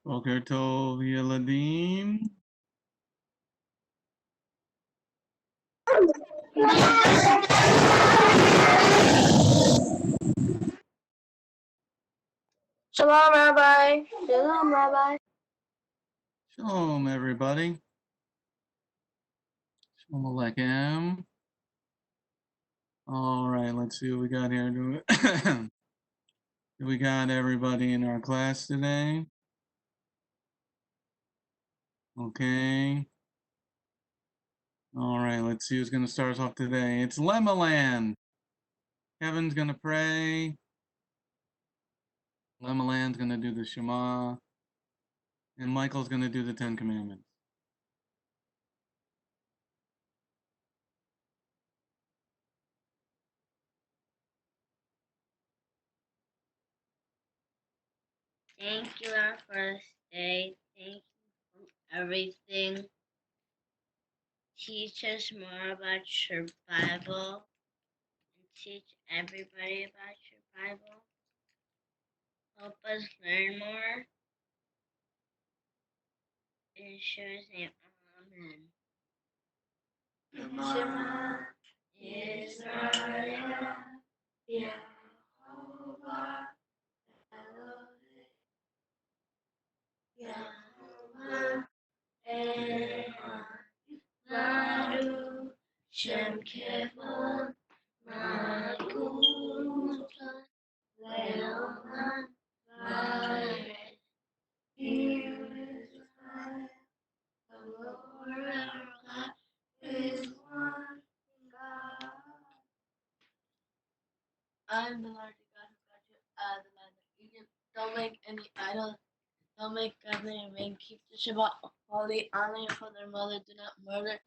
Boker Tov Yeladim. Shalom, Rabbi. Shalom, Rabbi. Shalom, everybody. Shalom Aleichem. All right, let's see what we got here. Do we got everybody in our class today? Okay. All right, let's see who's going to start us off today. It's Lemaland. Kevin's going to pray. Lemaland's going to do the Shema. And Michael's going to do the Ten Commandments. Thank you, Lord, for this day. Thank you for everything. Teach us more about your Bible and teach everybody about your Bible. Help us learn more. In Yeshua's name, Amen. Shema Israel, Yehovah Elohim, Yehovah Echad. Baruch Shem Kevod Malkuta Leolam Vaed. Hear Israel, the Lord our God is one God. I am the Lord, the God who brought you out of the land of Egypt. Don't make any idols. Don't make godly and vain. Keep the Shabbat holy. Honor your father and mother. Do not murder.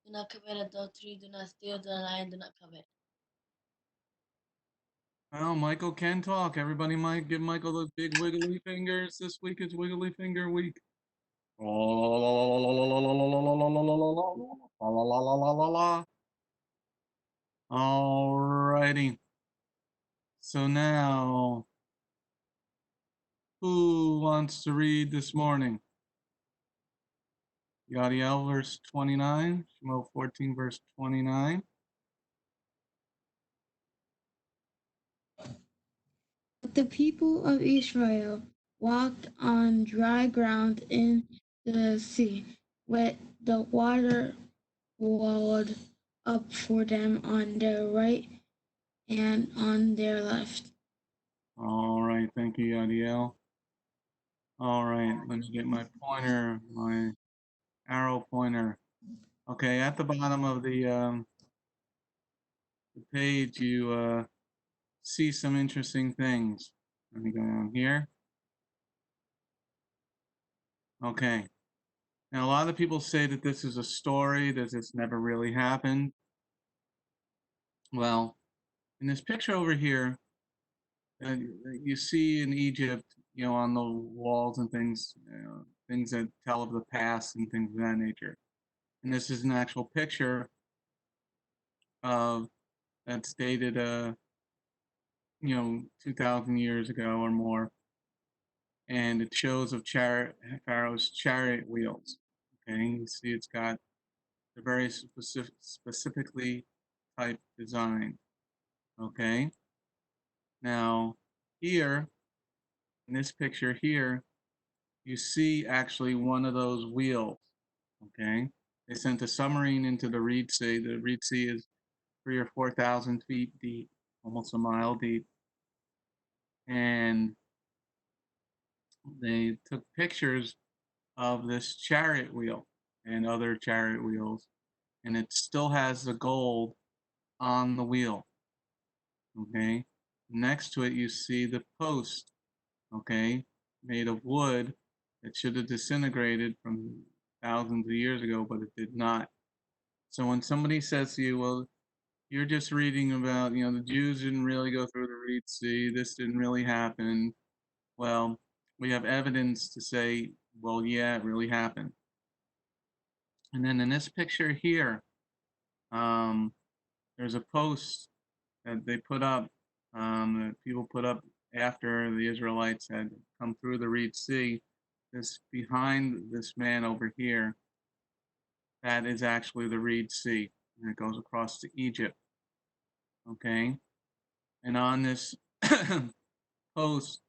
Do not commit adultery. Do not steal. Do not lie. And do not covet. Well, Michael can talk. Everybody might give Michael those big wiggly fingers. This week is Wiggly Finger Week. Alrighty. So now, who wants to read this morning? Yadiel, verse 29. Shemo 14, verse 29. The people of Israel walked on dry ground in the sea, with the water walled up for them on their right and on their left. All right, thank you, Yadiel. All right, let me get my pointer, my arrow pointer. Okay, at the bottom of the page, you see some interesting things. Let me go down here. Okay. Now, a lot of people say that this is a story, that this never really happened. Well, in this picture over here, you see in Egypt, on the walls and things, things that tell of the past and things of that nature. And this is an actual picture of that's dated, 2,000 years ago or more, and it shows of Pharaoh's chariot wheels. Okay, you see it's got a very specifically type design. Okay, now here in this picture here, you see actually one of those wheels. Okay, they sent a submarine into the Reed Sea. The Reed Sea is 3,000 or 4,000 feet deep, almost a mile deep, and they took pictures of this chariot wheel and other chariot wheels, and it still has the gold on the wheel. Okay, next to it you see the post, okay, made of wood that should have disintegrated from thousands of years ago, but it did not. So when somebody says to you, well, you're just reading about, the Jews didn't really go through the Reed Sea, this didn't really happen. Well, we have evidence to say, well, yeah, it really happened. And then in this picture here, there's a post that they put up, that people put up after the Israelites had come through the Reed Sea. this behind this man over here, that is actually the Reed Sea, and it goes across to Egypt. Okay, and on this post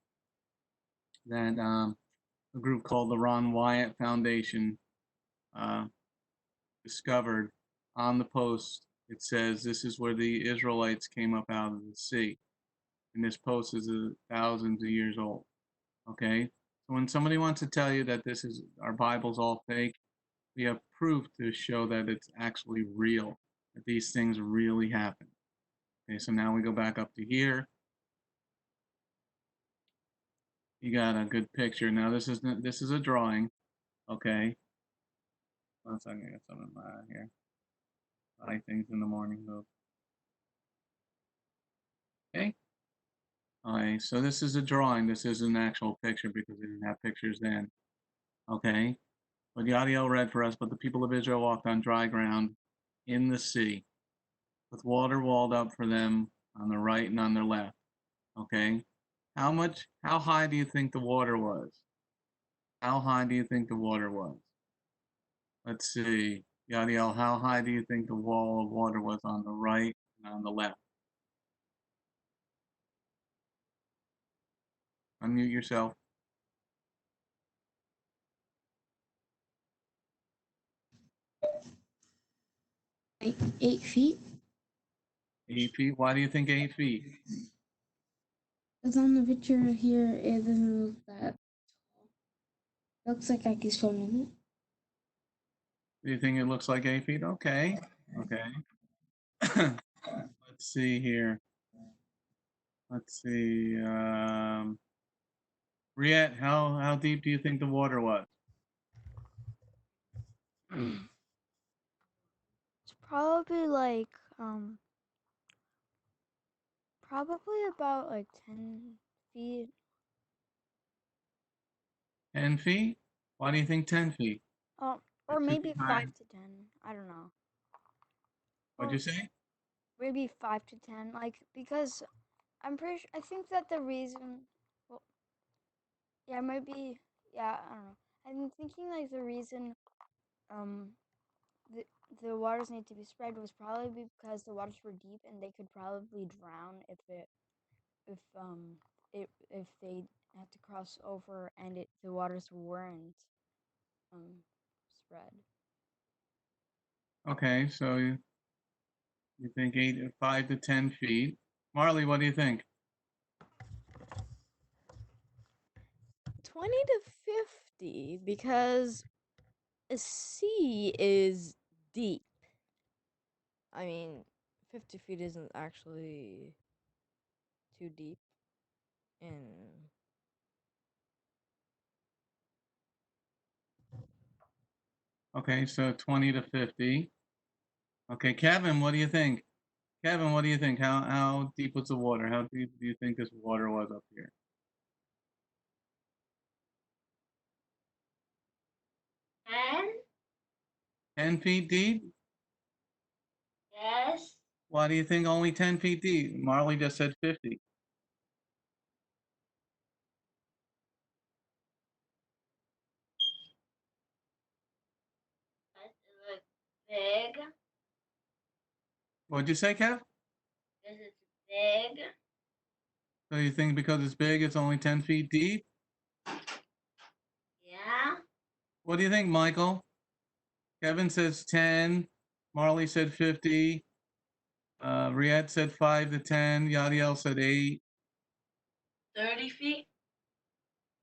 that a group called the Ron Wyatt Foundation uh, discovered, on the post it says this is where the Israelites came up out of the sea, and this post is thousands of years old. Okay, so when somebody wants to tell you that this is our Bible's all fake, we have proof to show that it's actually real, that these things really happen. Okay, so now we go back up to here. You got a good picture. Now this is a drawing. Okay. One second, I got something in my eye here. I things in the morning though. Okay. Alright, so this is a drawing. This is an actual picture because they didn't have pictures then. Okay. But Yadiel read for us, but the people of Israel walked on dry ground in the sea, with water walled up for them on the right and on their left. Okay. How high do you think the water was? How high do you think the water was? Let's see. Yadiel, how high do you think the wall of water was on the right and on the left? Unmute yourself. Like 8 feet. 8 feet? Why do you think 8 feet? Because on the picture here, it doesn't look that tall. Looks like I can swim in it. Do you think it looks like 8 feet? Okay. Okay. Let's see here. Let's see. Riet, how deep do you think the water was? It's probably like probably about like 10 feet. 10 feet? Why do you think 10 feet? Or That's 50 maybe high. 5 to 10. I don't know. What'd you say? Maybe 5 to 10. Like, because I'm pretty sure, I think that the reason, well, yeah, maybe, yeah, I don't know. I'm thinking like the reason, um, the, the waters need to be spread was probably because the waters were deep and they could probably drown if, if they had to cross over and the waters weren't, spread. Okay, so you think 5 to 10 feet. Marley, what do you think? 20 to 50 because a sea is deep. I mean, 50 feet isn't actually too deep. And Okay, so 20 to 50. Okay, Kevin, what do you think? Kevin, what do you think? How deep was the water? How deep do you think this water was up here? 10? 10 feet deep? Yes. Why do you think only 10 feet deep? Marley just said 50. It looks big. What'd you say, Kev? Because it's big. So you think because it's big, it's only 10 feet deep? Yeah. What do you think, Michael? Kevin says 10. Marley said 50. Riyadh said 5 to 10. Yadiel said 8. 30 feet.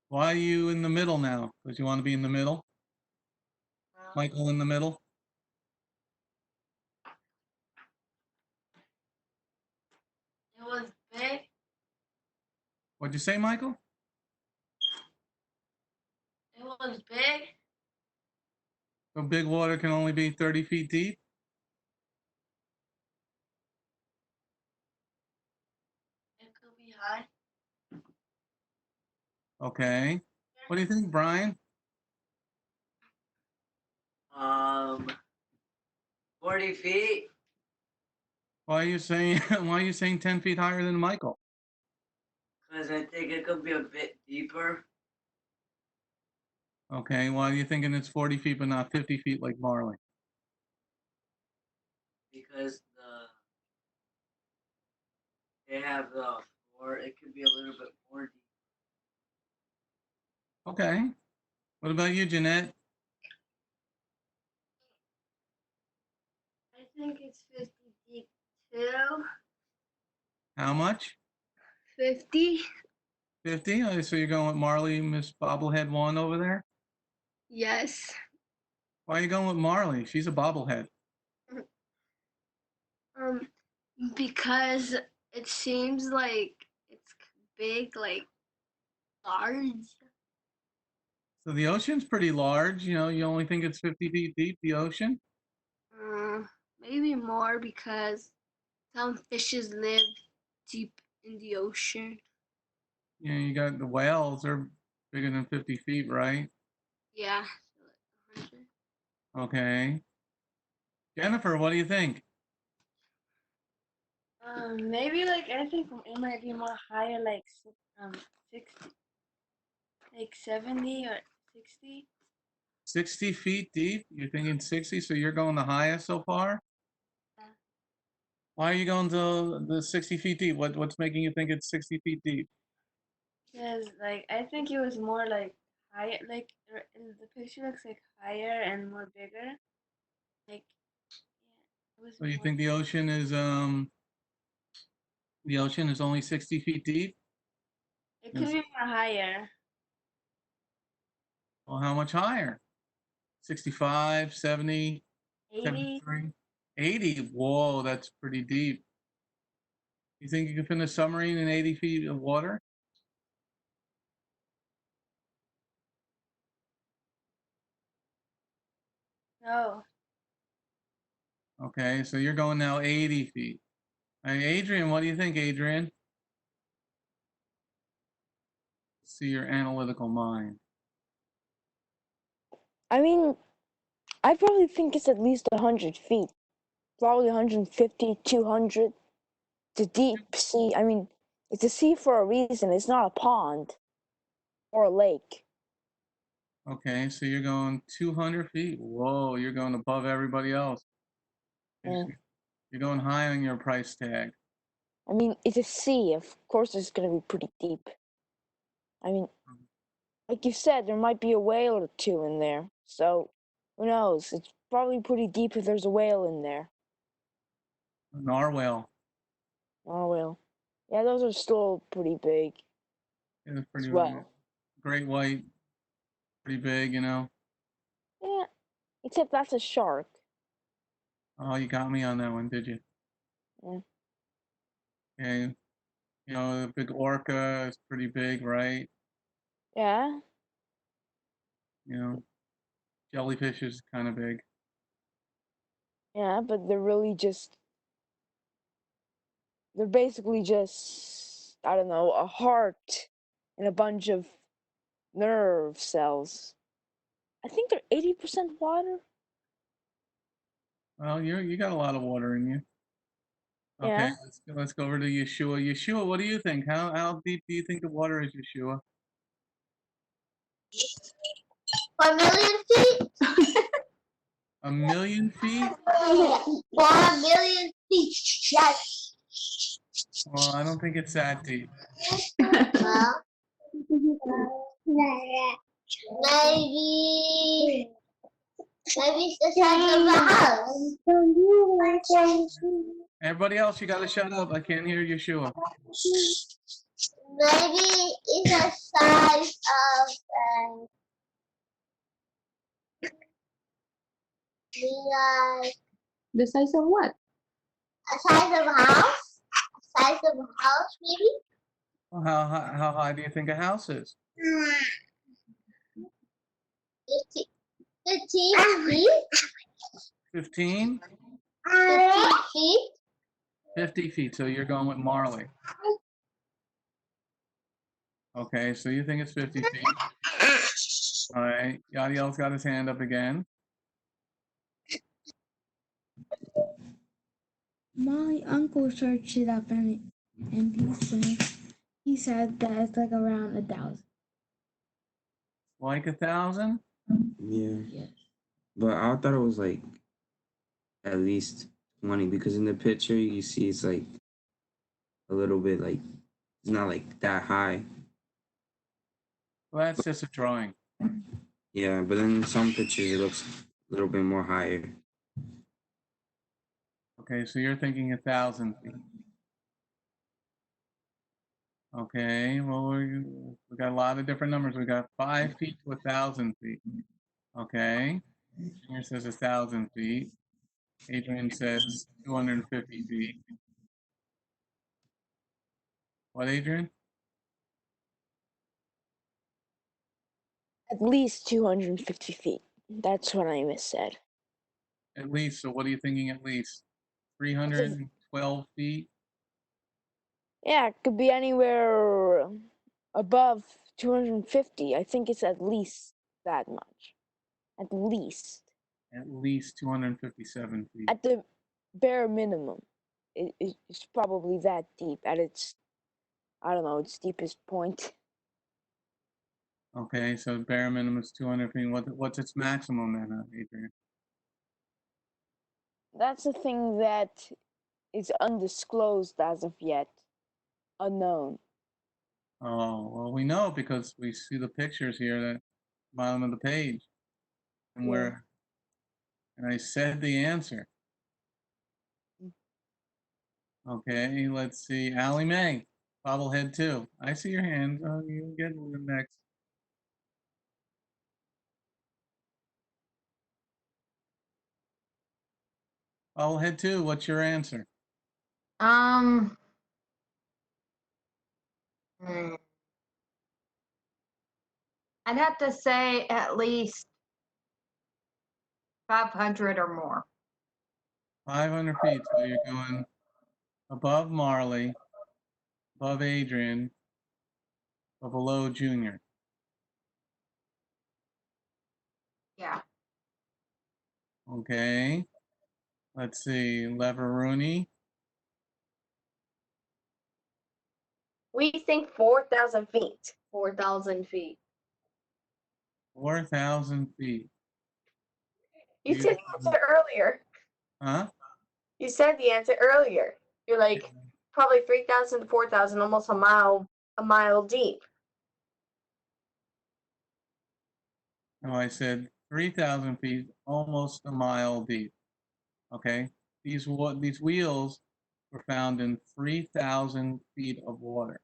Why are you in the middle now? Because you want to be in the middle? Michael in the middle? It was big. What'd you say, Michael? It was big. So big water can only be 30 feet deep? It could be high. Okay. What do you think, Brian? 40 feet. Why are you saying 10 feet higher than Michael? Because I think it could be a bit deeper. Okay, why are you thinking it's 40 feet but not 50 feet like Marley? Because they have the floor. It could be a little bit more deep. Okay. What about you, Jeanette? I think it's 50 deep too. How much? 50? 50? So you're going with Marley, Miss Bobblehead 1 over there? Yes. Why are you going with Marley? She's a bobblehead. Because it seems like it's big, like large. So the ocean's pretty large. You know, you only think it's 50 feet deep, the ocean? Maybe more because some fishes live deep in the ocean. You know, you got the whales, they're bigger than 50 feet, right? Yeah. So like 100. Okay. Jennifer, what do you think? Maybe like I think it might be more higher, like 60, like 70 or 60. 60 feet deep? You're thinking 60, so you're going the highest so far? Yeah. Why are you going to the 60 feet deep? What's making you think it's 60 feet deep? Because like I think it was more like higher, like the picture looks like higher and more bigger. Like yeah, it was So you more. think the ocean is only 60 feet deep? It could be more higher. Well, how much higher? 65, 70, 80. 73, 80. Whoa, that's pretty deep. You think you can fit a submarine in 80 feet of water? No. Okay, so you're going now 80 feet. Hey, Adrian, what do you think, Adrian? See your analytical mind. I mean, I probably think it's at least 100 feet. Probably 150, 200. It's a deep sea. I mean, it's a sea for a reason. It's not a pond or a lake. Okay, so you're going 200 feet. Whoa, you're going above everybody else. Yeah. You're going high on your price tag. I mean, it's a sea. Of course, it's going to be pretty deep. I mean, like you said, there might be a whale or two in there. So, who knows? It's probably pretty deep if there's a whale in there. A narwhal. Oh, well. Yeah, those are still pretty big Yeah, pretty as well. great white, pretty big, you know. Yeah, except that's a shark. Oh, you got me on that one, did you? Yeah. Okay. You know, the big orca is pretty big, right? Yeah. You know, jellyfish is kind of big. Yeah, but they're basically just, I don't know, a heart and a bunch of nerve cells. I think they're 80% water. Well, you got a lot of water in you. Okay, Yeah. let's go over to Yeshua. Yeshua, what do you think? How deep do you think the water is, Yeshua? 1,000,000 feet? 1,000,000 feet? 1,000,000 feet. Yes. Well, I don't think it's that deep. Well, maybe it's the size of a house. Everybody else, you gotta shut up. I can't hear Yeshua. Maybe it's the size of The size of what? a size of a house. A size of a house, maybe. Well, how high do you think a house is? 15 feet. 15? 50 feet. 50 feet. So you're going with Marley. Okay, so you think it's 50 feet. All right. Yadiel's got his hand up again. My uncle searched it up and he said that it's like around 1,000. Like 1,000? Yeah. Yes. But I thought it was like at least 20 because in the picture you see it's like a little bit like it's not like that high. Well, that's just a drawing. Yeah, but then in some pictures it looks a little bit more higher. Okay, so you're thinking 1,000 feet. Okay, well, we got a lot of different numbers. We got 5 feet to 1,000 feet. Okay, here says 1,000 feet. Adrian says 250 feet. What, Adrian? At least 250 feet. That's what I missaid. At least, so what are you thinking at least? 312 feet? Yeah, it could be anywhere above 250. I think it's at least that much. At least. At least 257 feet. At the bare minimum. It's probably that deep at its, I don't know, its deepest point. Okay, so bare minimum is 200 feet. What's its maximum then, Adrian? That's a thing that is undisclosed as of yet. Unknown. Oh, well, we know because we see the pictures here at the bottom of the page. And Yeah. and I said the answer. Okay, let's see. Allie Mae, bobblehead 2. I see your hand. You get next. Bobblehead 2, what's your answer? Hmm. I'd have to say at least 500 or more. 500 feet. So you're going above Marley, above Adrian, but below Junior. Yeah. Okay. Let's see. Leveruni. We think 4,000 feet. 4,000 feet. 4,000 feet. You said the answer earlier. Huh? You said the answer earlier. You're like probably 3,000 to 4,000, almost a mile deep. No, I said 3,000 feet, almost a mile deep. Okay. These wheels were found in 3,000 feet of water.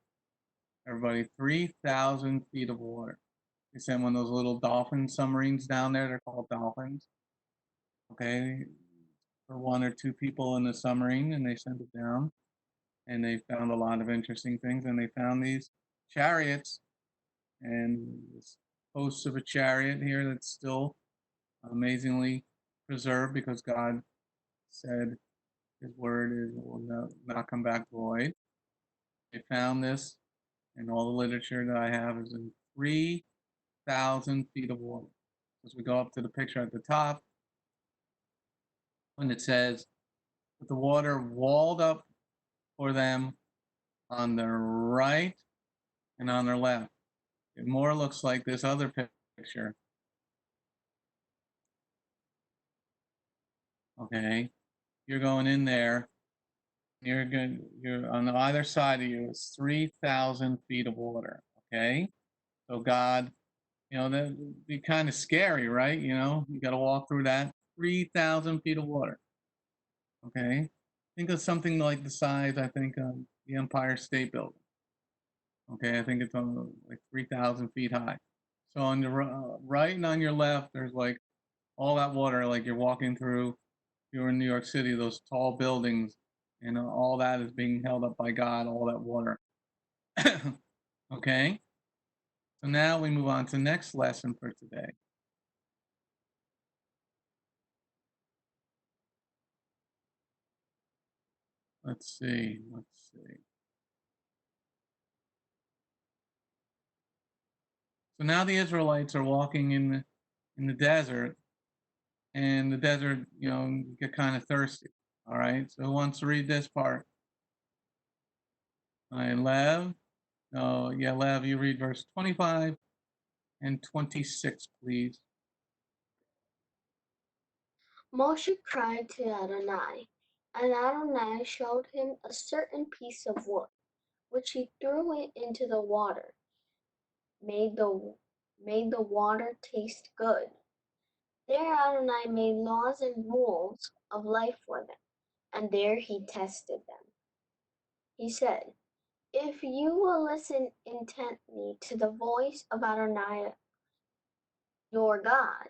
Everybody, 3,000 feet of water. They sent one of those little dolphin submarines down there. They're called dolphins. Okay. For 1 or 2 people in the submarine, and they sent it down. And they found a lot of interesting things. And they found these chariots and this host of a chariot here that's still amazingly preserved because God said his word will not come back void. They found this, and all the literature that I have is in 3,000 feet of water. As we go up to the picture at the top, when it says that the water walled up for them on their right and on their left. It more looks like this other picture. Okay, you're going in there. You're on either side of you. It's 3,000 feet of water. Okay, so God, that'd be kind of scary, right? You got to walk through that 3,000 feet of water. Okay, think of something like the size, I think, of the Empire State Building. Okay, I think it's on like 3,000 feet high. So on the right and on your left, there's like all that water, like you're walking through. You're in New York City, those tall buildings, and all that is being held up by God. All that water. Okay. So now we move on to the next lesson for today. Let's see. So now the Israelites are walking in the desert, and the desert, get kind of thirsty. All right. So who wants to read this part? All right, Lev. Oh, yeah, Lev, you read verse 25 and 26, please. Moshe cried to Adonai, and Adonai showed him a certain piece of wood, which he threw it into the water, made the water taste good. There Adonai made laws and rules of life for them, and there he tested them. He said, if you will listen intently to the voice of Adonai your God,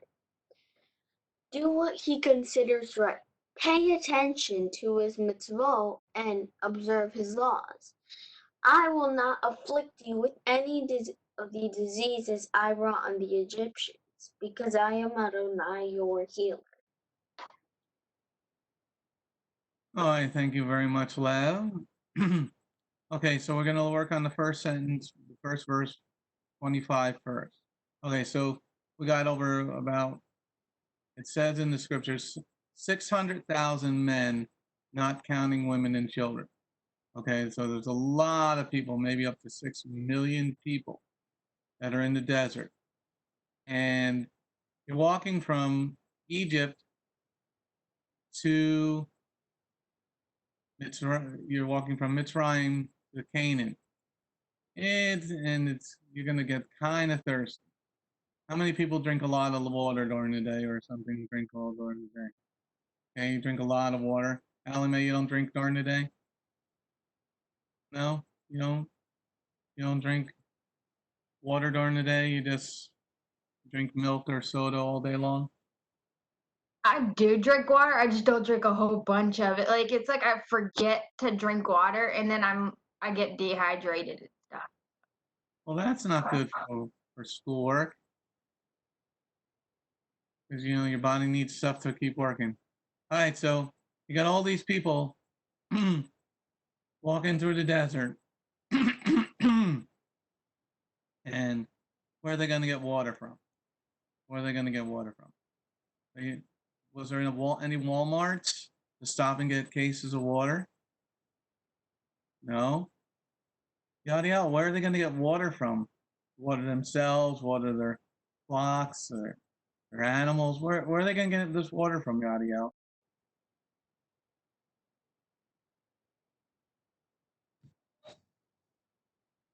do what he considers right. Pay attention to his mitzvot and observe his laws. I will not afflict you with any of the diseases I brought on the Egyptians, because I am Adonai your healer. All right, thank you very much, Lev. Okay, so we're going to work on the first sentence, the first verse, 25 first. Okay, so we got over about, it says in the scriptures, 600,000 men, not counting women and children. Okay, so there's a lot of people, maybe up to 6 million people that are in the desert. And you're walking from Egypt to you're walking from Mitzrayim to Canaan. You're gonna get kind of thirsty. How many people drink a lot of water during the day or something? Drink all during the day. Okay, you drink a lot of water. Allie, you don't drink during the day? No, you don't. You don't drink water during the day. You just drink milk or soda all day long. I do drink water. I just don't drink a whole bunch of it. Like it's like I forget to drink water, and then I get dehydrated and stuff. Well, that's not good for schoolwork, because your body needs stuff to keep working. All right, so you got all these people walking through the desert, and where are they going to get water from? Where are they going to get water from? Was there any Walmarts to stop and get cases of water? No. Yada, where are they going to get water from? Water themselves, water their flocks, or their animals? Where are they going to get this water from, Yada?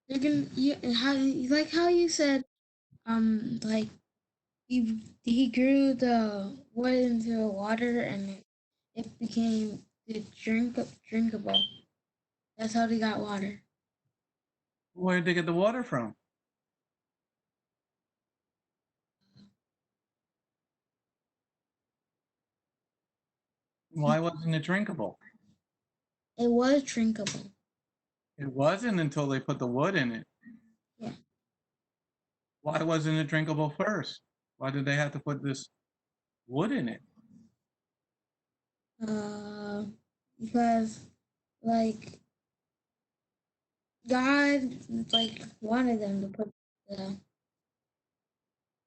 They're gonna how you said like he grew the wood into the water and it became drinkable. That's how they got water. Where did they get the water from? Why wasn't it drinkable? It was drinkable. It wasn't until they put the wood in it. Yeah. Why wasn't it drinkable first? Why did they have to put this wood in it? Because like God wanted them to put the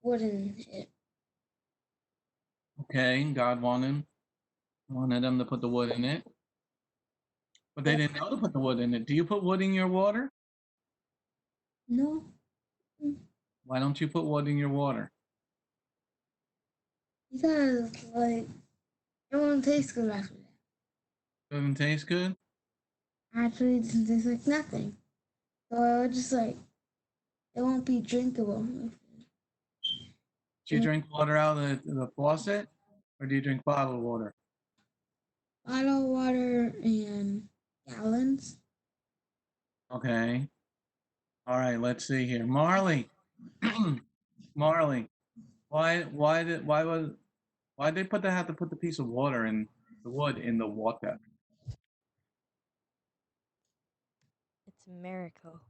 wood in it. Okay, God wanted them to put the wood in it, but they didn't know to put the wood in it. Do you put wood in your water? No. Why don't you put wood in your water? Because it won't taste good after that. Doesn't taste good? Actually, it doesn't taste like nothing. So I would just it won't be drinkable. Do you drink water out of the faucet, or do you drink bottled water? Bottled water and gallons. Okay. All right. Let's see here, Marley. Marley, why did they have to put the piece of water in the wood in the water? It's a miracle.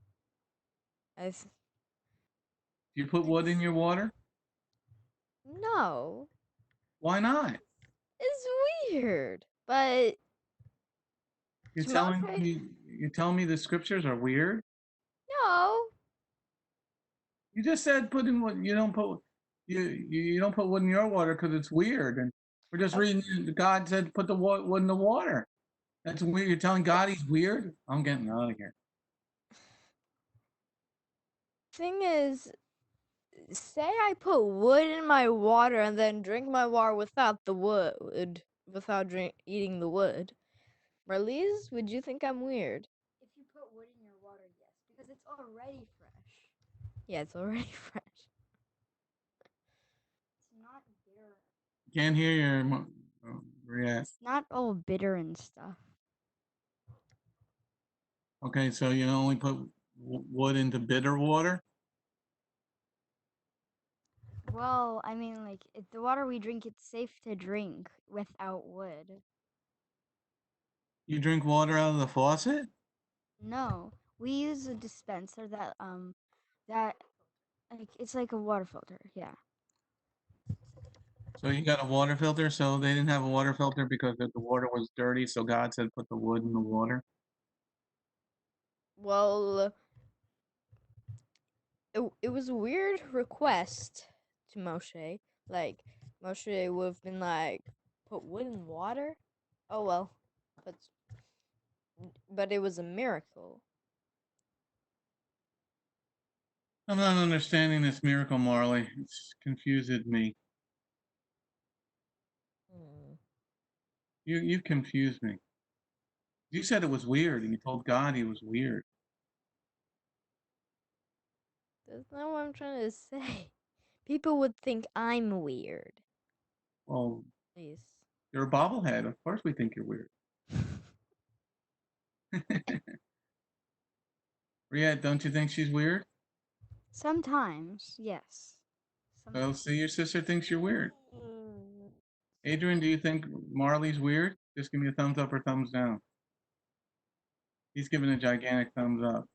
You put wood in your water? No. Why not? It's weird, but You're telling me the scriptures are weird? no. You just said put in wood. You don't put wood in your water because it's weird. And we're just reading. God said put the wood in the water. That's weird. You're telling God he's weird? I'm getting out of here. Thing is, say I put wood in my water and then drink my water without the wood, without eating the wood. Marlies, would you think I'm weird? If you put wood in your water, yes, because it's already fresh. Yeah, it's already fresh. It's not bitter. Can't hear your react. It's not all bitter and stuff. Okay, so you only put wood into bitter water? Well, I mean, like, the water we drink, it's safe to drink without wood. You drink water out of the faucet? No, we use a dispenser that like it's like a water filter. Yeah. So you got a water filter, so they didn't have a water filter because the water was dirty, so God said put the wood in the water. Well, it was a weird request to Moshe. Like, Moshe would have been like, put wood in water? Oh well. But it was a miracle. I'm not understanding this miracle, Marley. It's confused me. You confused me. You said it was weird, and you told God he was weird. That's not what I'm trying to say. People would think I'm weird. Well, Please. you're a bobblehead. Of course we think you're weird. Riette, don't you think she's weird? Sometimes, yes. Well, see, your sister thinks you're weird. Mm. Adrian, do you think Marley's weird? Just give me a thumbs up or thumbs down. He's giving a gigantic thumbs up.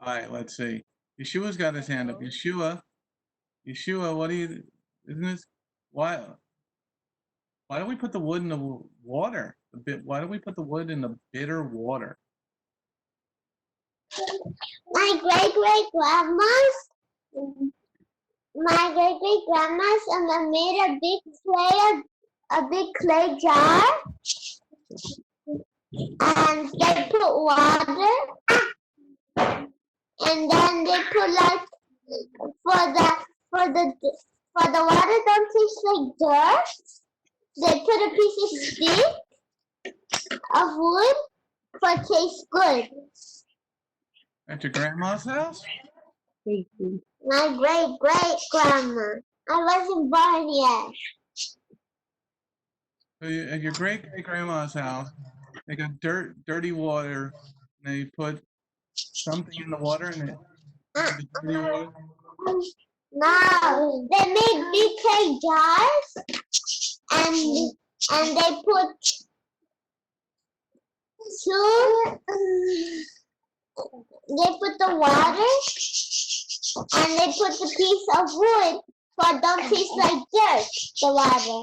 All right, let's see. Yeshua's got his hand up. Yeshua, what do you? Isn't this why? Why do we put the wood in the water? Why do we put the wood in the bitter water? My great grandma's and made a big clay jar, and they put water, and then they put like for the water don't taste like dirt. They put a piece of stick of wood for it tastes good. At your grandma's house? My great grandma. I wasn't born yet. So at your great grandma's house, they got dirty water, and they put something in the water, and it made the dirty water. No, they made big clay jars, and they put the water, and they put the piece of wood, so it don't taste like dirt. The water.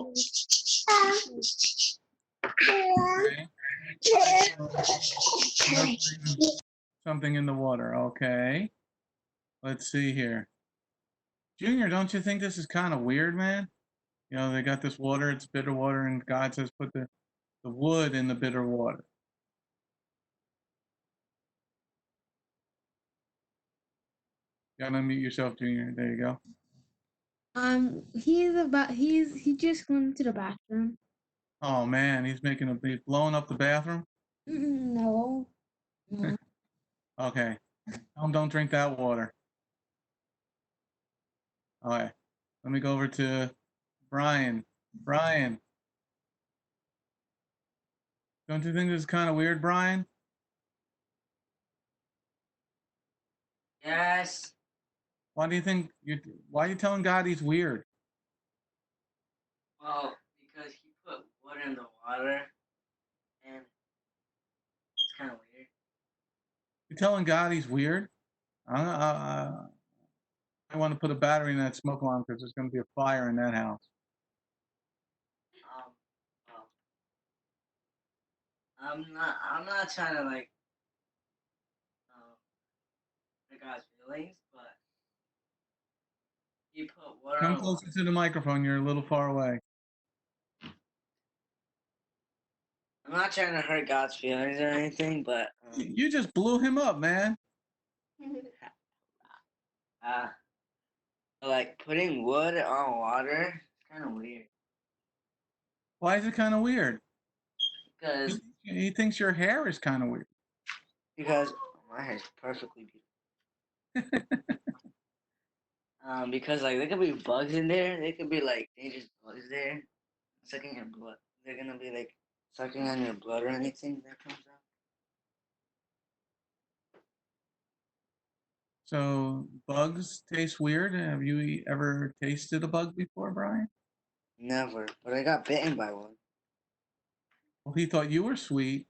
Okay. Something in the water. Okay. Let's see here. Junior, don't you think this is kind of weird, man? You know, they got this water, it's bitter water, and God says put the wood in the bitter water. You gotta unmute yourself, Junior. There you go. He just went to the bathroom. Oh man, he's blowing up the bathroom. No. No. Okay. Don't drink that water. All right. Let me go over to Brian. Brian, don't you think this is kind of weird, Brian? Yes. Why do you think why are you telling God he's weird? Well, because he put wood in the water, and it's kind of weird. You're telling God he's weird? I want to put a battery in that smoke alarm because there's going to be a fire in that house. Well, I'm not trying to like hurt God's feelings, but he put water Come on closer to the microphone. You're a little far away. I'm not trying to hurt God's feelings or anything, but You just blew him up, man. Like putting wood on water, it's kind of weird. Why is it kind of weird? Because He thinks your hair is kind of weird. My hair is perfectly beautiful. Because like there could be bugs in there. There could be like dangerous bugs there, sucking your blood. They're gonna be like sucking on your blood or anything that comes out. So bugs taste weird. Have you ever tasted a bug before, Brian? Never, but I got bitten by one. Well, he thought you were sweet.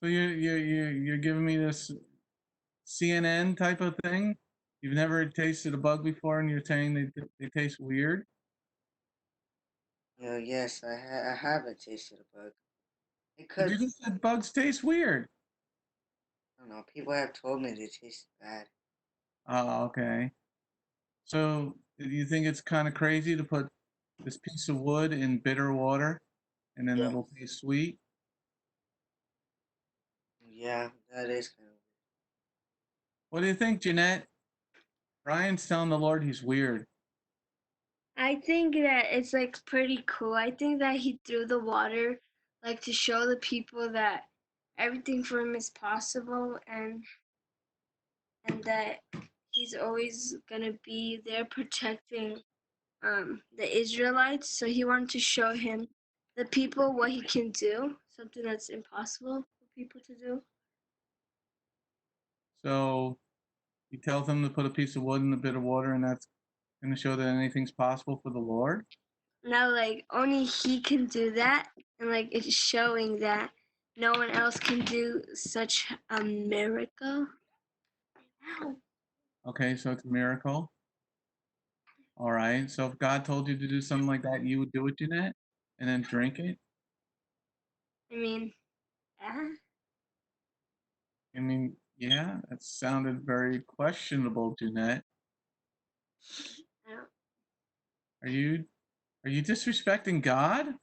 So you're giving me this CNN type of thing? You've never tasted a bug before, and you're saying they taste weird? Yes, I haven't tasted a bug. It But you could. just said bugs taste weird. I don't know. People have told me they taste bad. Oh, okay. So do you think it's kind of crazy to put this piece of wood in bitter water, and then Yeah. it'll taste sweet? Yeah, that is kind of. What do you think, Jeanette? Brian's telling the Lord he's weird. I think that it's like pretty cool. I think that he threw the water like to show the people that everything for him is possible and that he's always gonna be there protecting the Israelites. So he wanted to show him the people what he can do, something that's impossible for people to do. So he tells them to put a piece of wood in a bit of water, and that's going to show that anything's possible for the Lord. Now like only he can do that, and like it's showing that no one else can do such a miracle. Okay, so it's a miracle. All right. So if God told you to do something like that, you would do it, Jeanette, and then drink it? I mean, yeah. I mean, yeah, that sounded very questionable, Jeanette. Are you disrespecting God?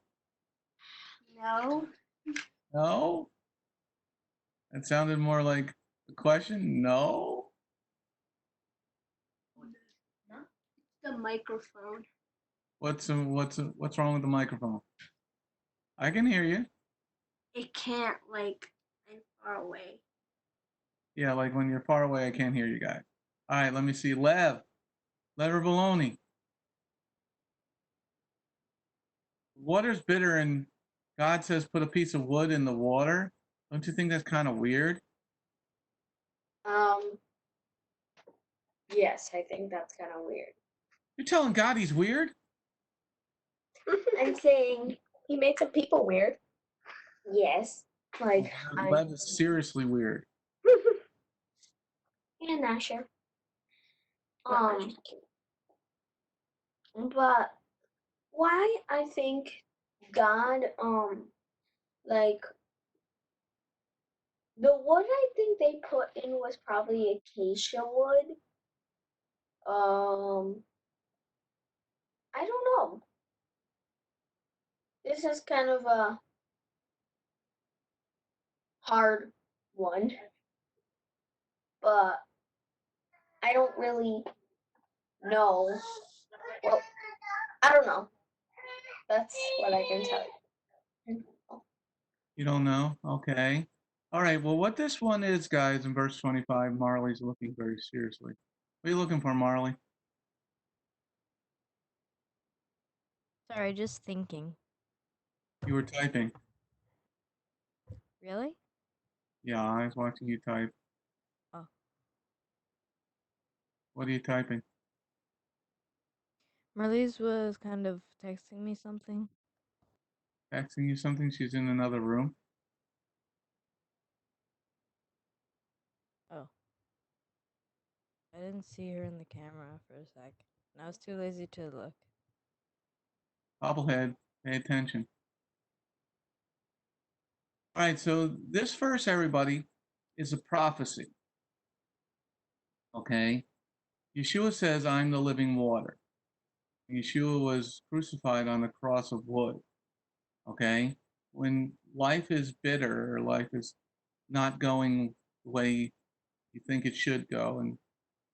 No. No? That sounded more like a question. No? The microphone. What's wrong with the microphone? I can hear you. It can't like I'm far away. Yeah, like when you're far away, I can't hear you guys. All right, let me see. Lev or baloney. Water's bitter, and God says put a piece of wood in the water. Don't you think that's kind of weird? Yes, I think that's kind of weird. You're telling God he's weird? I'm saying he made some people weird. Yes, like Lev is seriously weird. yeah, not sure. But why I think God like the wood I think they put in was probably acacia wood. I don't know. This is kind of a hard one, but I don't really know. Well, I don't know. That's what I can tell you. You don't know? Okay. All right. Well, what this one is, guys, in verse 25, Marley's looking very seriously. What are you looking for, Marley? Sorry, just thinking. You were typing. Really? Yeah, I was watching you type. Oh. What are you typing? Marlies was kind of texting me something. Texting you something? She's in another room. Oh. I didn't see her in the camera for a sec. And I was too lazy to look. Bobblehead, pay attention. All right, so this verse, everybody, is a prophecy. Okay? Yeshua says, I'm the living water. Yeshua was crucified on the cross of wood. Okay? When life is bitter or life is not going the way you think it should go, and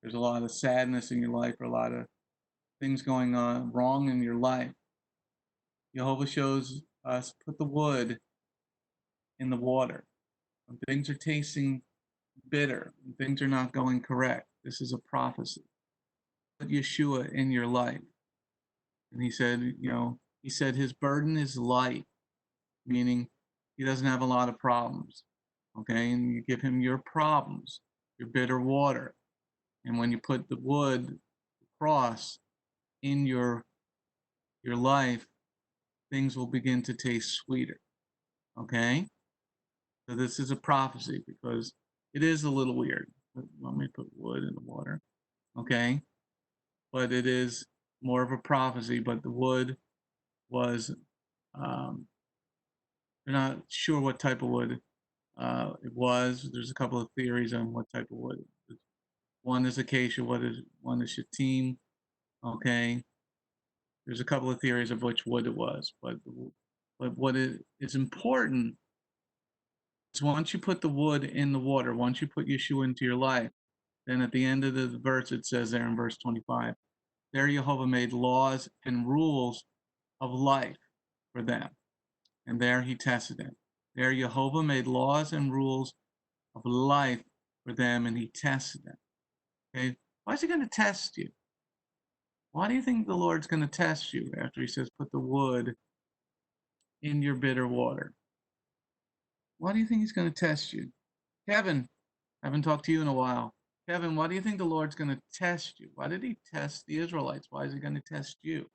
there's a lot of sadness in your life or a lot of things going on wrong in your life, Jehovah shows us put the wood in the water. When things are tasting bitter, when things are not going correct, this is a prophecy. Put Yeshua in your life. And he said, he said his burden is light, meaning he doesn't have a lot of problems. Okay, and you give him your problems, your bitter water. And when you put the wood, the cross, in your life, things will begin to taste sweeter. Okay? So this is a prophecy because it is a little weird. Let me put wood in the water. Okay? But it is more of a prophecy, but the wood was they're not sure what type of wood it was. There's a couple of theories on what type of wood. One is acacia, one is shittim. Okay, there's a couple of theories of which wood it was, but what is important is once you put the wood in the water, once you put Yeshua into your life, then at the end of the verse it says there in verse 25, there Jehovah made laws and rules of life for them, and there he tested them. There Jehovah made laws and rules of life for them, and he tested them. Okay, why is he going to test you? Why do you think the Lord's going to test you after he says, put the wood in your bitter water? Why do you think he's going to test you? Kevin, I haven't talked to you in a while. Kevin, why do you think the Lord's going to test you? Why did he test the Israelites? Why is he going to test you?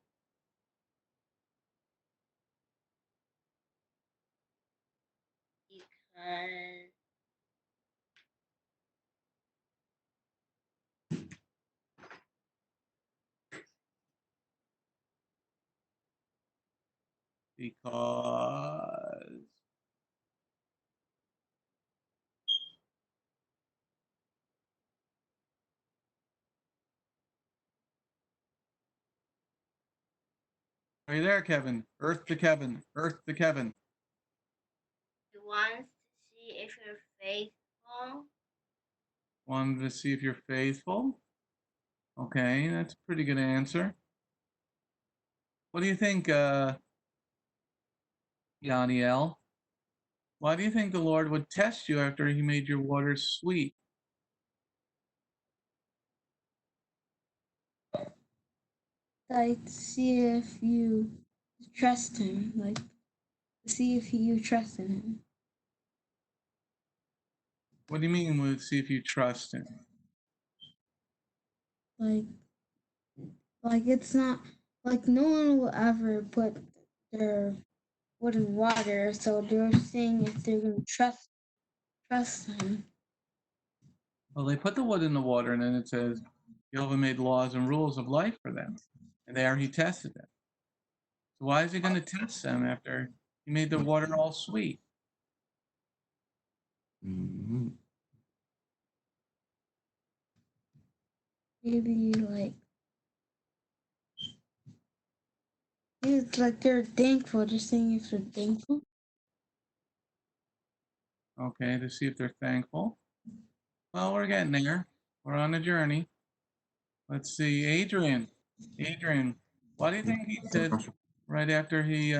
Because Because are you there, Kevin? Earth to Kevin. Earth to Kevin. he wants to see if you're faithful. Wanted to see if you're faithful. Okay, that's a pretty good answer. What do you think, Yaniel? Why do you think the Lord would test you after he made your waters sweet? Like, see if you trust him. Like, see if you trust in him. What do you mean we'll see if you trust him? Like, it's not like no one will ever put their wood in water. So they're saying if they're gonna trust him. Well, they put the wood in the water, and then it says Jehovah made laws and rules of life for them, and there he tested them. So why is he going to test them after he made the water all sweet? Mm-hmm. Maybe like it's like they're thankful. They're saying if they're thankful. Okay, to see if they're thankful. Well, we're getting there. We're on a journey. Let's see, Adrian. Adrian, why do you think he said right after he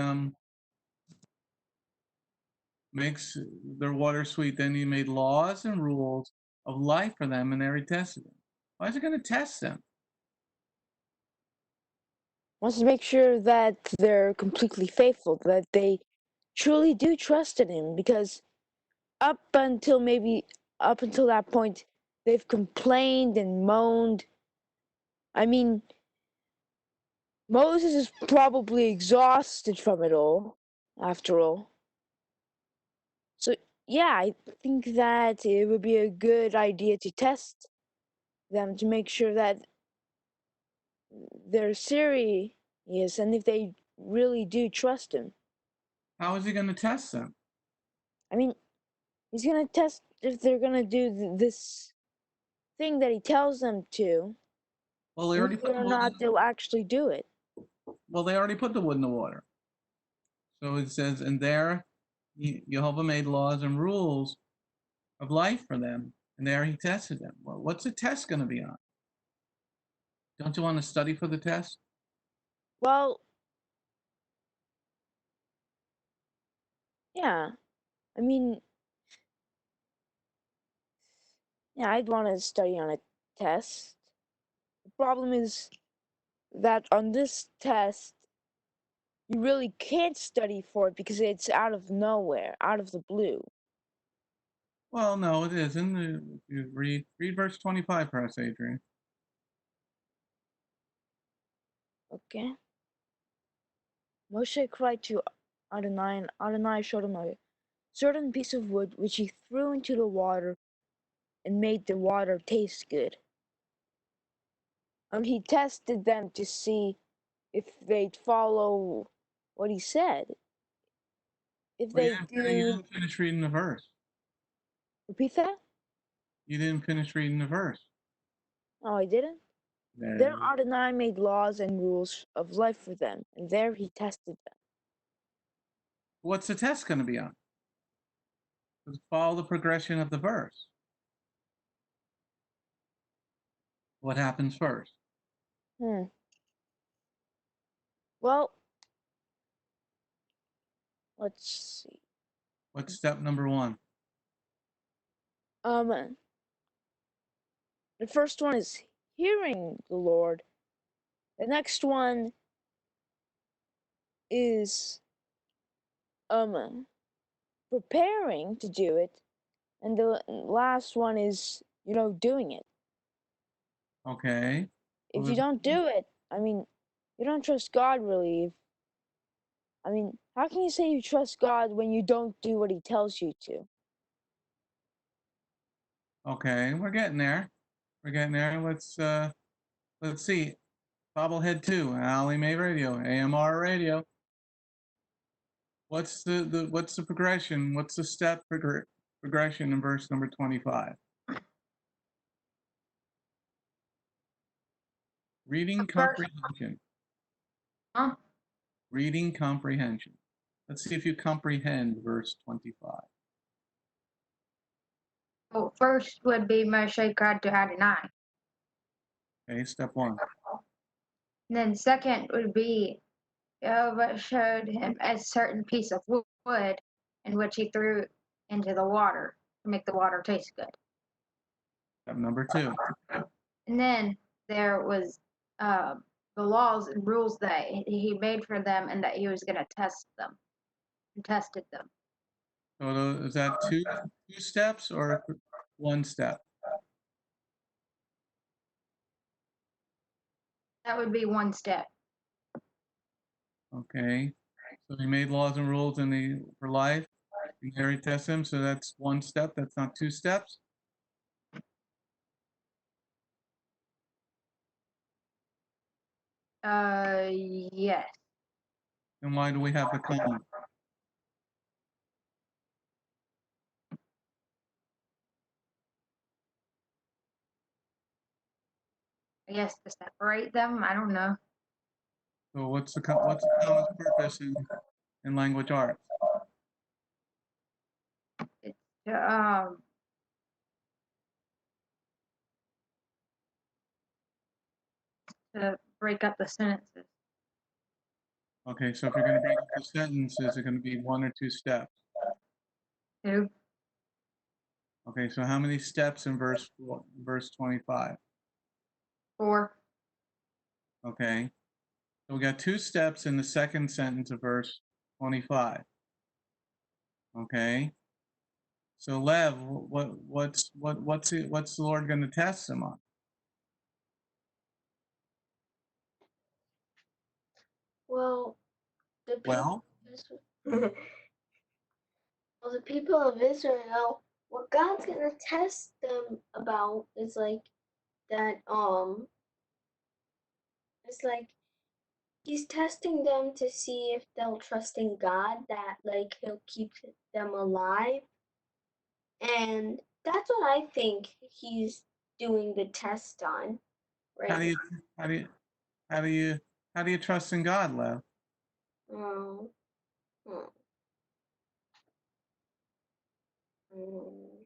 makes their water sweet, then he made laws and rules of life for them, and there he tested them? Why is he going to test them? Wants to make sure that they're completely faithful, that they truly do trust in him, because up until that point, they've complained and moaned. I mean, Moses is probably exhausted from it all, after all. So, yeah, I think that it would be a good idea to test them to make sure that they're serious and if they really do trust him. How is he going to test them? I mean, he's going to test if they're going to do this thing that he tells them to, Well, they already put whether the or wood not they'll actually do it. Well, they already put the wood in the water. So it says, and there Jehovah made laws and rules of life for them, And there he tested them. Well, what's the test going to be on? Don't you want to study for the test? Well, yeah. I mean, yeah, I'd want to study on a test. The problem is that on this test, you really can't study for it because it's out of nowhere, out of the blue. Well, no, it isn't. If you read verse 25 for us, Adrian. Okay. Moshe cried to Adonai, and Adonai showed him a certain piece of wood which he threw into the water and made the water taste good. He tested them to see if they'd follow what he said. If Well, they you do, didn't finish reading the verse. repeat that? You didn't finish reading the verse. Oh, I didn't? There Adonai made laws and rules of life for them, and there he tested them. What's the test going to be on? Just follow the progression of the verse. What happens first? Well, let's see. What's step number 1? The first one is hearing the Lord. The next one is preparing to do it, and the last one is doing it. Okay. If you don't do it, I mean, you don't trust God really. I mean, how can you say you trust God when you don't do what he tells you to? Okay, we're getting there. We're getting there. Let's see. Bobblehead 2, Alley May Radio, AMR Radio. What's the progression? What's the step progression in verse number 25? Reading comprehension. Huh? Reading comprehension. Let's see if you comprehend verse 25. Well, first would be Moshe cried to Adonai. Okay, step 1. And then second would be Jehovah showed him a certain piece of wood in which he threw into the water to make the water taste good. Step number 2. And then there was the laws and rules that he made for them and that he was going to test them and tested them. So is that two steps or 1 step? That would be one step. Okay. So he made laws and rules for life. And there he tests him. So that's 1 step. That's not 2 steps. Yes. Then why do we have the comma? I guess to separate them. I don't know. So what's the comma's purpose in language arts? It's to break up the sentences. Okay, so if you're going to break up the sentences, it's going to be 1 or 2 steps. 2. Okay, so how many steps in verse 25? 4. Okay, so we got 2 steps in the second sentence of verse 25. Okay, so Lev, what's the Lord going to test him on? Well, the people Well, well, the people of Israel, what God's gonna test them about is like that. It's like He's testing them to see if they'll trust in God, that like He'll keep them alive, and that's what I think He's doing the test on how right do you how do you how do you how do you trust in God, Lev? now. Hmm. Hmm.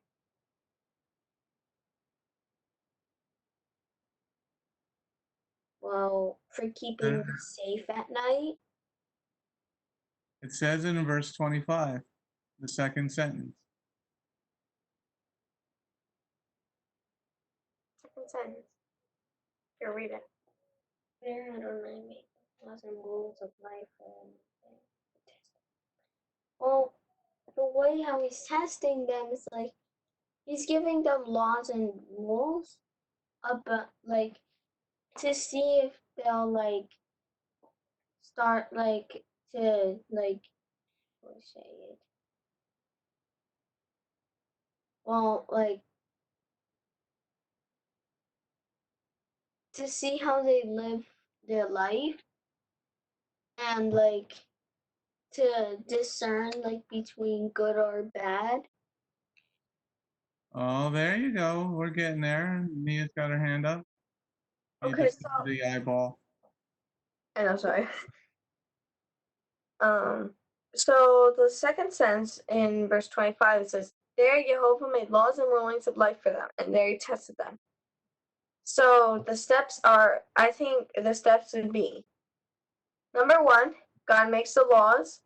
Well, for keeping safe at night. It says in verse 25, the second sentence. Second sentence. Here, read it. There Adonai made laws and rules of life for them. Well, the way how he's testing them is like he's giving them laws and rules about like to see if they'll like start like to like what say it. Well, like to see how they live their life and like to discern like between good or bad. Oh, there you go. We're getting there. Mia's got her hand up. You Okay, just so the eyeball. and I'm sorry. So the second sentence in verse 25 it says, "There Jehovah made laws and rulings of life for them, and there he tested them." So the steps are, I think the steps would be: number one, God makes the laws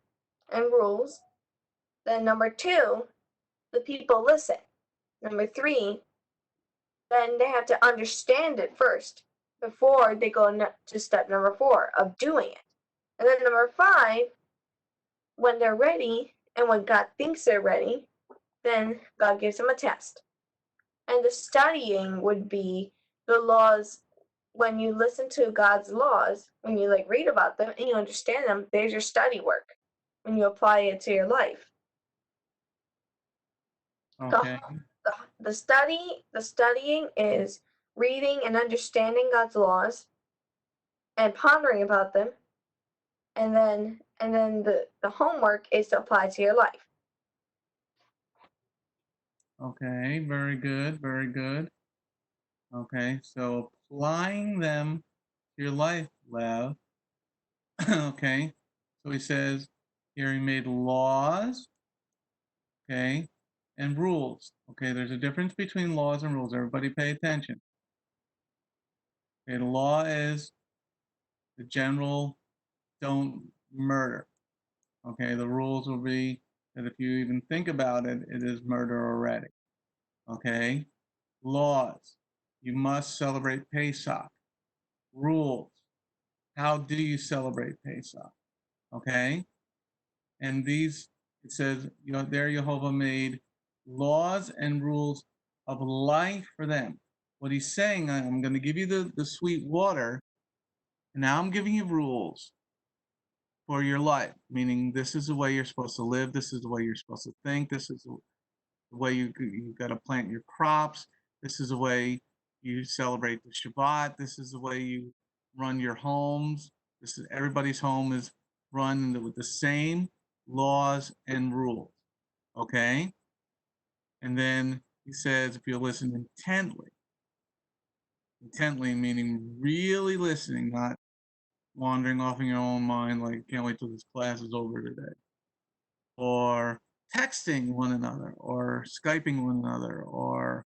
and rules. Then number two, the people listen. Number three, then they have to understand it first before they go to step number four of doing it. And then number five, when they're ready and when God thinks they're ready, then God gives them a test. And the studying would be the laws. When you listen to God's laws, when you like read about them and you understand them, there's your study work when you apply it to your life. Okay. The studying is reading and understanding God's laws and pondering about them, and then the homework is to apply to your life. Okay. Very good. Very good. Okay. So applying them to your life, Lev. Okay. So he says here he made laws. Okay. And rules. Okay. There's a difference between laws and rules. Everybody pay attention. Okay. The law is the general don't murder. Okay. The rules will be that if you even think about it, it is murder already. Okay. Laws. You must celebrate Pesach. Rules. How do you celebrate Pesach? Okay. And these, it says, you know, there Jehovah made laws and rules of life for them. What he's saying, I'm going to give you the sweet water, and now I'm giving you rules for your life, meaning this is the way you're supposed to live, this is the way you're supposed to think, this is the way you got to plant your crops, this is the way you celebrate the Shabbat, this is the way you run your homes. This is everybody's home is run with the same laws and rules. Okay? And then he says, if you listen intently meaning really listening, not wandering off in your own mind like, can't wait till this class is over today. Or texting one another, or Skyping one another, or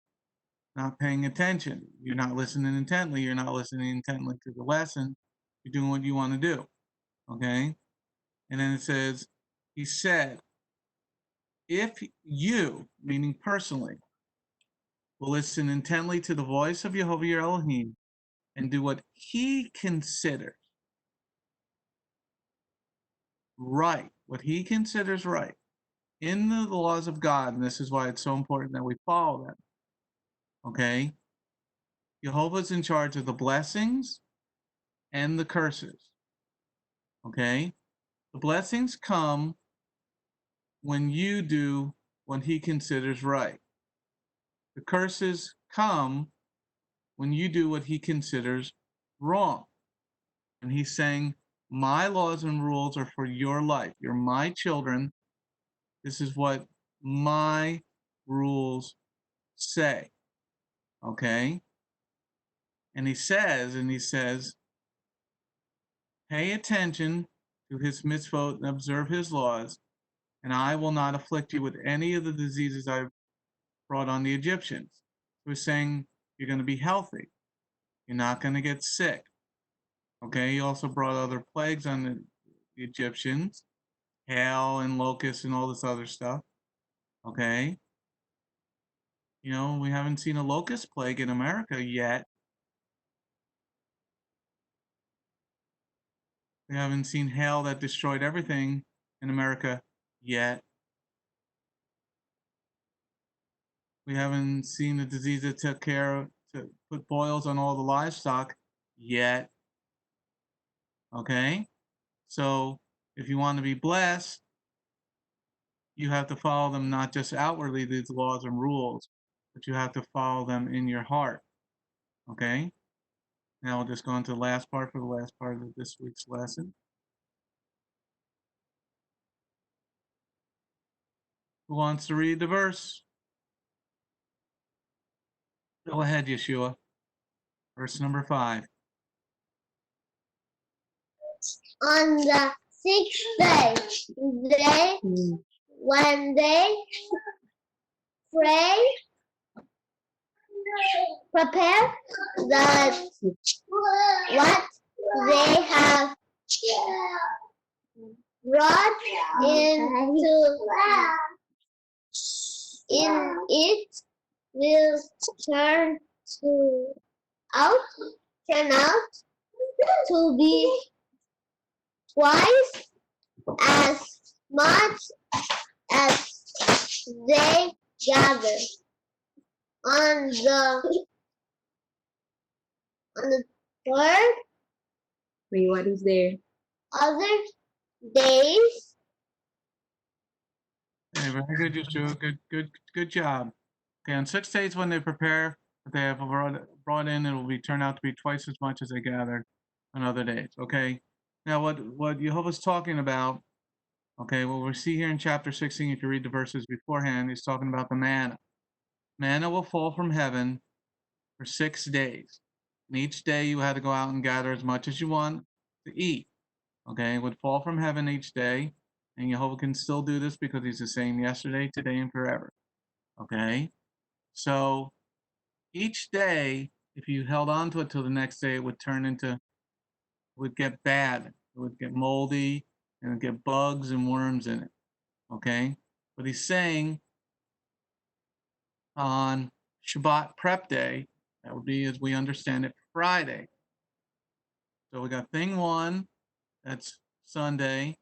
not paying attention. You're not listening intently. You're not listening intently to the lesson. You're doing what you want to do. Okay? And then it says, he said, if you, meaning personally, will listen intently to the voice of Jehovah your Elohim and do what he considers right, what he considers right in the laws of God, and this is why it's so important that we follow them. Okay? Jehovah's in charge of the blessings and the curses. Okay? The blessings come when you do what he considers right. The curses come when you do what he considers wrong. And he's saying, my laws and rules are for your life. You're my children. This is what my rules say. Okay? And he says, pay attention to his mitzvot and observe his laws, and I will not afflict you with any of the diseases I've brought on the Egyptians. So he's saying, you're going to be healthy. You're not going to get sick. Okay, he also brought other plagues on the Egyptians, hail and locusts and all this other stuff. Okay. You know, we haven't seen a locust plague in America yet. We haven't seen hail that destroyed everything in America yet. We haven't seen the disease that to put boils on all the livestock yet. Okay? So if you want to be blessed, you have to follow them not just outwardly, these laws and rules, but you have to follow them in your heart. Okay? Now we'll just go on to the last part for the last part of this week's lesson. Who wants to read the verse? Go ahead, Yeshua. Verse number 5. On the sixth day, when they pray, prepare what they have brought in it will turn to out turn out to be twice as much as they gather on the third. Wait, what is there? Other days. Hey, very good, Yeshua. Good job. Okay, on 6 days when they prepare, what they have brought in, it will be turn out to be twice as much as they gathered on other days. Okay. Now, what Jehovah's talking about, okay, what we see here in chapter 16, if you read the verses beforehand, he's talking about the manna. Manna will fall from heaven for 6 days. And each day you had to go out and gather as much as you want to eat. Okay, it would fall from heaven each day. And Jehovah can still do this because he's the same yesterday, today, and forever. Okay, so each day, if you held on to it till the next day, it would get bad. It would get moldy and it would get bugs and worms in it. Okay, but he's saying on Shabbat prep day, that would be, as we understand it, Friday. So we got thing 1, that's Sunday.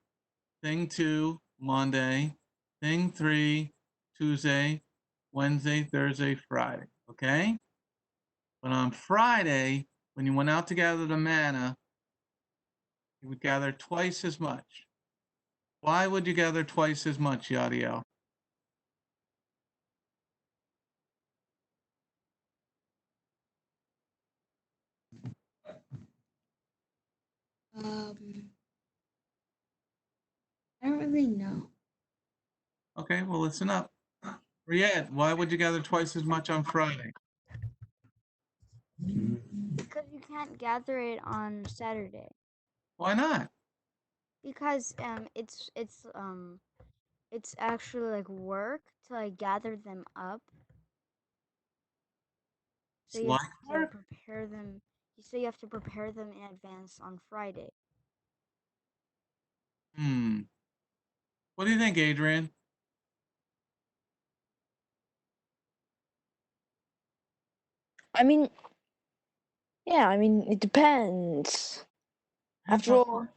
Thing 2, Monday. Thing 3, Tuesday, Wednesday, Thursday, Friday. Okay? But on Friday, when you went out to gather the manna, you would gather twice as much. Why would you gather twice as much, Yadiel? I don't really know. Okay, well, listen up. Riyadh, why would you gather twice as much on Friday? Because you can't gather it on Saturday. Why not? Because it's actually like work to like gather them up. So It's you like have to work? prepare them. So you have to prepare them in advance on Friday. What do you think, Adrian? I mean, yeah, I mean, it depends. After all,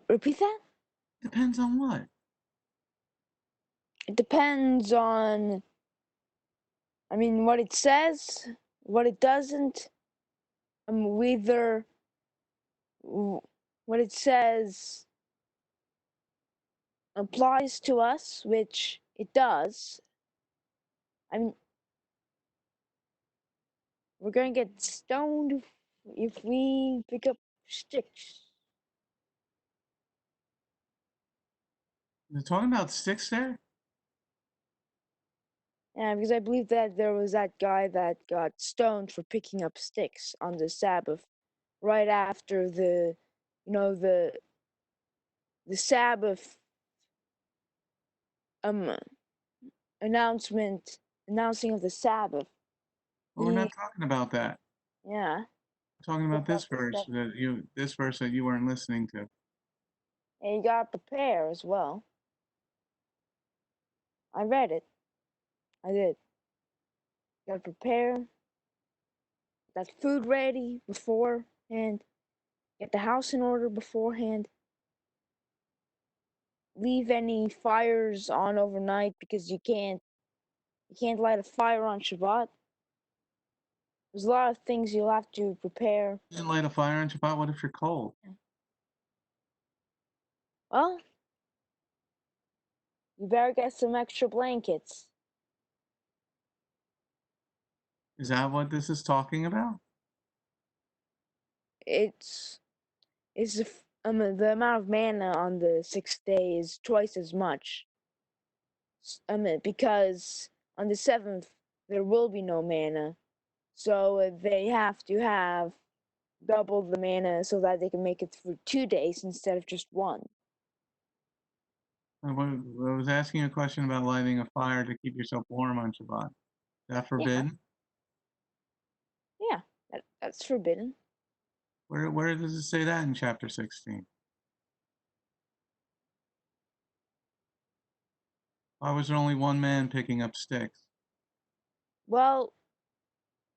repeat that? Depends on what? It depends on, I mean, what it says, what it doesn't, whether what it says applies to us, which it does. I mean, we're gonna get stoned if we pick up sticks. They're talking about sticks there? Yeah, because I believe that there was that guy that got stoned for picking up sticks on the Sabbath, right after the, you know, the Sabbath announcing of the Sabbath. Well, we're not talking about that. Yeah. talking about this About the verse seven. this verse that you weren't listening to. And you gotta prepare as well. I read it. I did. You gotta prepare. Got food ready beforehand. Get the house in order beforehand. Leave any fires on overnight because you can't light a fire on Shabbat. There's a lot of things you'll have to prepare. You didn't light a fire on Shabbat. What if you're cold? Well, you better get some extra blankets. Is that what this is talking about? It's the amount of manna on the 6th day is twice as much. Because on the 7th there will be no manna, so they have to have double the manna so that they can make it through 2 days instead of just one. I was asking a question about lighting a fire to keep yourself warm on Shabbat. Is that forbidden? Yeah, that's forbidden. Where does it say that in chapter 16? Why was there only one man picking up sticks? Well,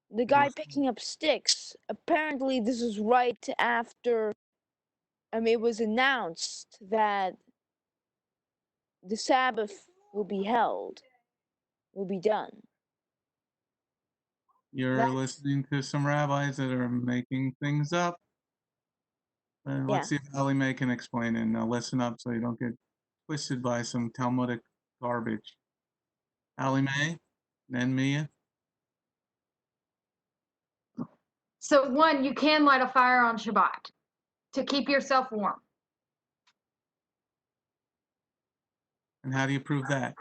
the guy picking up sticks, apparently this was right after it was announced that the Sabbath will be done. You're listening to some rabbis that are making things up. And let's see if Ellie Mae can explain it. Now listen up so you don't get twisted by some Talmudic garbage. Ellie Mae, then Mia. So one, you can light a fire on Shabbat to keep yourself warm. And how do you prove that?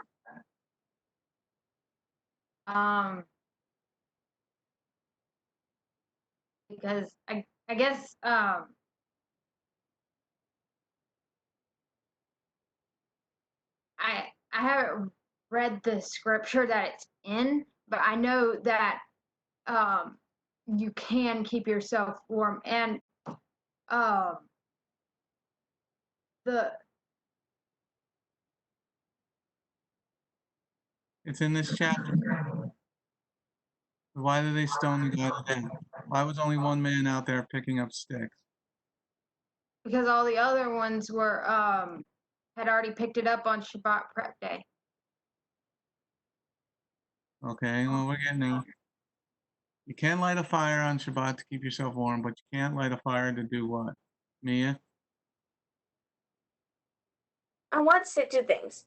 Because I guess I haven't read the scripture that it's in, but I know that you can keep yourself warm, and It's in this chapter. Why did they stone the guy to death? Why was only one man out there picking up sticks? because all the other ones were had already picked it up on Shabbat prep day. Okay, well, we're getting there. You can light a fire on Shabbat to keep yourself warm, but you can't light a fire to do what? Mia? I want to say two things.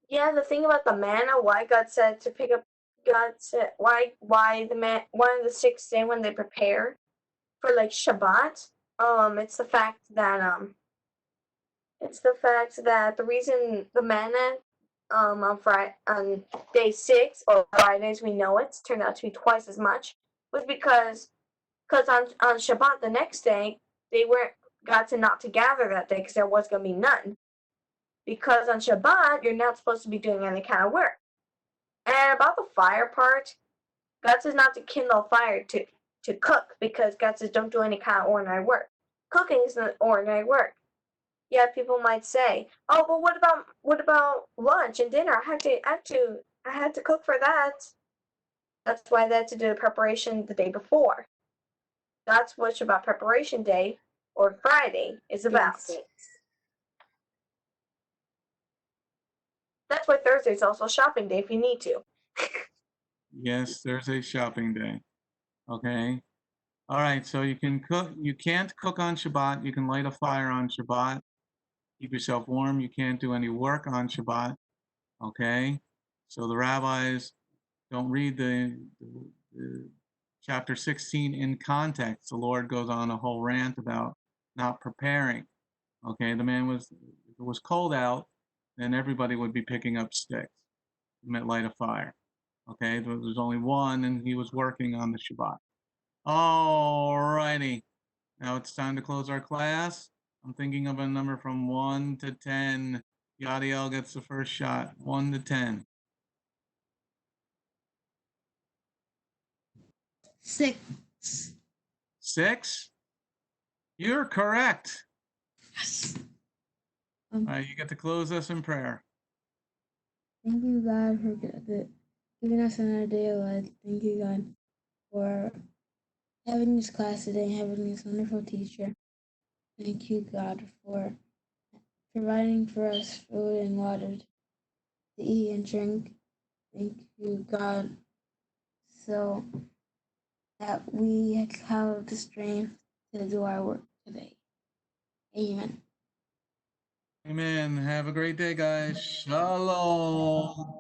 Yeah, the thing about the manna, why God said to pick up, God said why the man one of the 6th day when they prepare for like Shabbat. It's the fact that the reason the manna on day 6 or Fridays we know it turned out to be twice as much was because on Shabbat the next day they weren't got to not to gather that day because there was gonna be none. Because on Shabbat, you're not supposed to be doing any kind of work. And about the fire part, God says not to kindle fire to cook because God says don't do any kind of ordinary work. Cooking is not ordinary work. Yeah, people might say, "Oh, but what about lunch and dinner? I had to cook for that." That's why they had to do the preparation the day before. That's what Shabbat preparation day or Friday is about. That's why Thursday is also shopping day if you need to. Yes, there's a shopping day. Okay. All right, so you can cook. You can't cook on Shabbat. You can light a fire on Shabbat. Keep yourself warm. You can't do any work on Shabbat. Okay. So the rabbis don't read the chapter 16 in context. The Lord goes on a whole rant about not preparing. Okay, the man was, if it was cold out, then everybody would be picking up sticks. It meant light a fire. Okay, there was only one and he was working on the Shabbat. Alrighty, now it's time to close our class. I'm thinking of a number from 1 to 10. Yadiel gets the first shot, 1 to 10. 6. 6? You're correct. Yes. All right, you get to close us in prayer. Thank you, God, for giving us another day of life. Thank you, God, for having this class today and having this wonderful teacher. Thank you, God, for providing for us food and water to eat and drink. Thank you, God, so that we have the strength to do our work today. Amen. Amen. Have a great day, guys. Shalom.